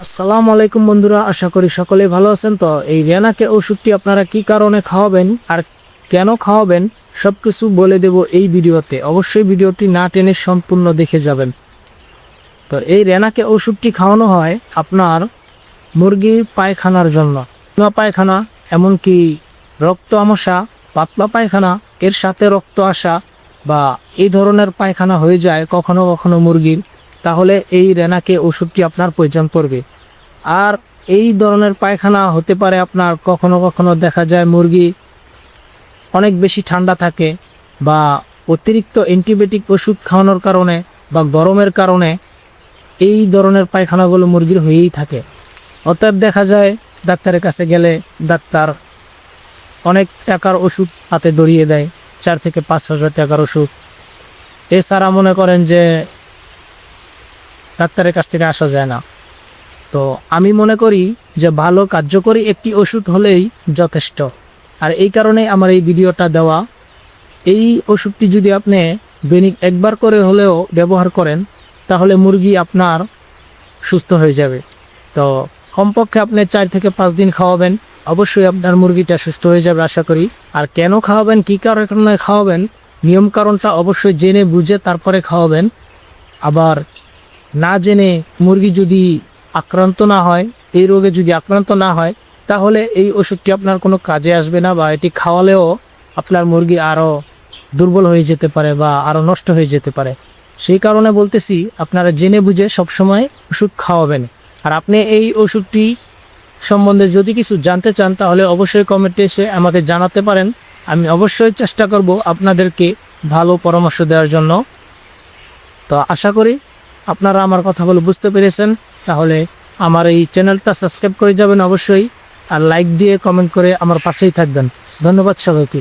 আসসালামু আলাইকুম বন্ধুরা, আশা করি সকলে ভালো আছেন। তো এই রেনাকে ওষুধটি আপনারা কি কারণে খাওয়াবেন আর কেন খাওয়াবেন সবকিছু বলে দেব এই ভিডিওতে। অবশ্যই ভিডিওটি না টেনে সম্পূর্ণ দেখে যাবেন। তো এই রেনাকে ওষুধটি খাওয়ানো হয় আপনার মুরগির পায়খানার জন্য। পায়খানা, এমনকি রক্ত আমসা, পাতলা পায়খানা, এর সাথে রক্ত আসা বা এই ধরনের পায়খানা হয়ে যায় কখনো কখনো মুরগির, তাহলে এই রেনাকে ওষুধটি আপনার প্রয়োজন পড়বে। আর এই ধরনের পায়খানা হতে পারে আপনার কখনো কখনো দেখা যায় মুরগি অনেক বেশি ঠান্ডা থাকে বা অতিরিক্ত অ্যান্টিবায়োটিক ওষুধ খাওয়ানোর কারণে বা গরমের কারণে এই ধরনের পায়খানাগুলো মুরগির হয়েই থাকে। অতএব দেখা যায় ডাক্তারের কাছে গেলে ডাক্তার অনেক টাকার ওষুধ হাতে ধরিয়ে দেয়, 4 থেকে 5 হাজার টাকার ওষুধ। এছাড়া মনে করেন যে ডাক্তারের কাছ থেকে আসা যায় না। তো আমি মনে করি যে ভালো কার্যকরী একটি ওষুধ হলেই যথেষ্ট। আর এই কারণে আমার এই ভিডিওটা দেওয়া। এই ওষুধটি যদি আপনি দৈনিক একবার করে হলেও ব্যবহার করেন তাহলে মুরগি আপনার সুস্থ হয়ে যাবে। তো কমপক্ষে আপনি 4 থেকে 5 দিন খাওয়াবেন, অবশ্যই আপনার মুরগিটা সুস্থ হয়ে যাবে আশা করি। আর কেন খাওয়াবেন, কী কারণে খাওয়াবেন, নিয়ম কারণটা অবশ্যই জেনে বুঝে তারপরে খাওয়াবেন। আবার না জেনে মুরগি যদি আক্রান্ত না হয়, এই রোগে যদি আক্রান্ত না হয়, তাহলে এই ওষুধটি আপনার কোনো কাজে আসবে না বা এটি খাওয়ালেও আপনার মুরগি আরও দুর্বল হয়ে যেতে পারে বা আরও নষ্ট হয়ে যেতে পারে। সেই কারণে বলতেছি আপনারা জেনে বুঝে সবসময় ওষুধ খাওয়াবেন। আর আপনি এই ওষুধটি সম্বন্ধে যদি কিছু জানতে চান তাহলে অবশ্যই কমেন্টে এসে আমাকে জানাতে পারেন। আমি অবশ্যই চেষ্টা করব আপনাদেরকে ভালো পরামর্শ দেওয়ার জন্য। তো আশা করি আপনারা আমার কথাগুলো বুঝতে পেরেছেন। তাহলে আমার এই চ্যানেলটা সাবস্ক্রাইব করে যাবেন অবশ্যই, আর লাইক দিয়ে কমেন্ট করে আমার পাশেই থাকবেন। ধন্যবাদ সবাইকে।